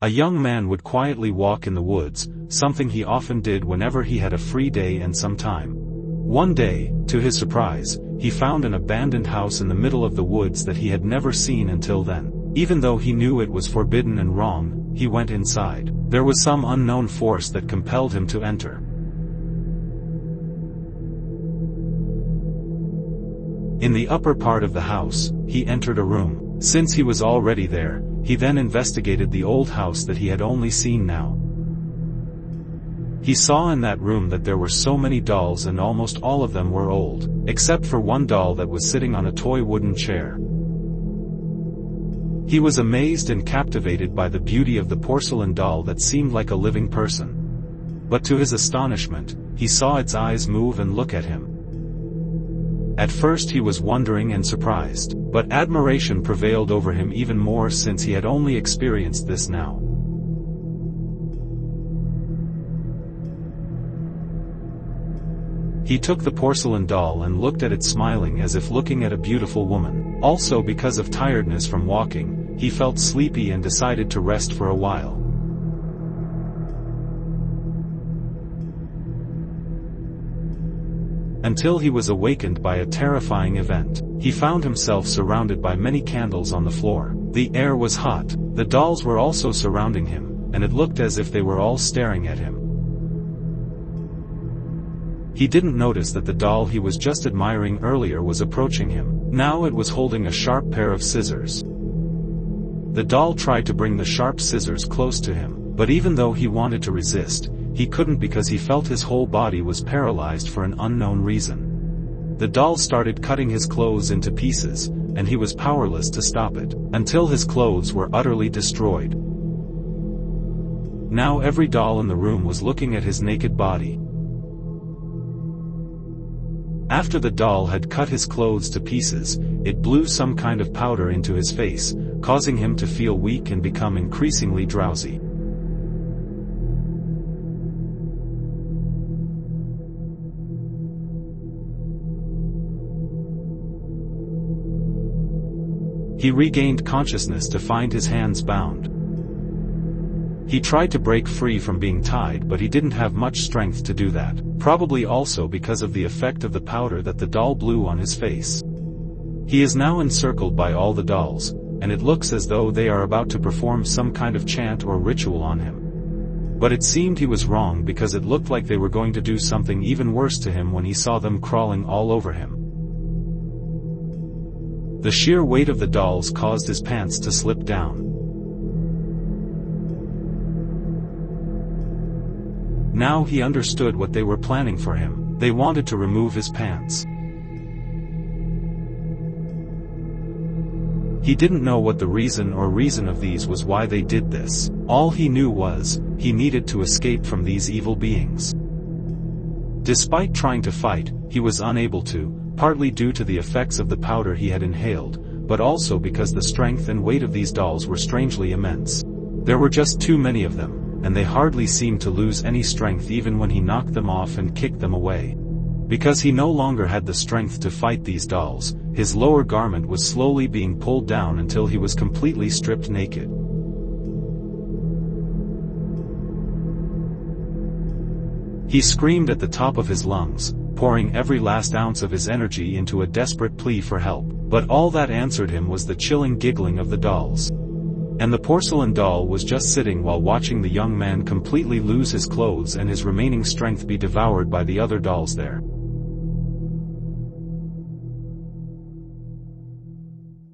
A young man would quietly walk in the woods, something he often did whenever he had a free day and some time. One day, to his surprise, he found an abandoned house in the middle of the woods that he had never seen until then. Even though he knew it was forbidden and wrong, he went inside. There was some unknown force that compelled him to enter. In the upper part of the house, he entered a room. Since he was already there, he then investigated the old house that he had only seen now. He saw in that room that there were so many dolls, and almost all of them were old, except for one doll that was sitting on a toy wooden chair. He was amazed and captivated by the beauty of the porcelain doll that seemed like a living person. But to his astonishment, he saw its eyes move and look at him. At first he was wondering and surprised, but admiration prevailed over him even more since he had only experienced this now. He took the porcelain doll and looked at it, smiling as if looking at a beautiful woman. Also, because of tiredness from walking, he felt sleepy and decided to rest for a while. Until he was awakened by a terrifying event. He found himself surrounded by many candles on the floor. The air was hot, the dolls were also surrounding him, and it looked as if they were all staring at him. He didn't notice that the doll he was just admiring earlier was approaching him. Now it was holding a sharp pair of scissors. The doll tried to bring the sharp scissors close to him, but even though he wanted to resist, he couldn't because he felt his whole body was paralyzed for an unknown reason. The doll started cutting his clothes into pieces, and he was powerless to stop it, until his clothes were utterly destroyed. Now every doll in the room was looking at his naked body. After the doll had cut his clothes to pieces, it blew some kind of powder into his face, causing him to feel weak and become increasingly drowsy. He regained consciousness to find his hands bound. He tried to break free from being tied, but he didn't have much strength to do that, probably also because of the effect of the powder that the doll blew on his face. He is now encircled by all the dolls, and it looks as though they are about to perform some kind of chant or ritual on him. But it seemed he was wrong, because it looked like they were going to do something even worse to him when he saw them crawling all over him. The sheer weight of the dolls caused his pants to slip down. Now he understood what they were planning for him. They wanted to remove his pants. He didn't know what the reason of these was why they did this. All he knew was, he needed to escape from these evil beings. Despite trying to fight, he was unable to, partly due to the effects of the powder he had inhaled, but also because the strength and weight of these dolls were strangely immense. There were just too many of them, and they hardly seemed to lose any strength even when he knocked them off and kicked them away. Because he no longer had the strength to fight these dolls, his lower garment was slowly being pulled down until he was completely stripped naked. He screamed at the top of his lungs, pouring every last ounce of his energy into a desperate plea for help, but all that answered him was the chilling giggling of the dolls. And the porcelain doll was just sitting while watching the young man completely lose his clothes and his remaining strength be devoured by the other dolls there.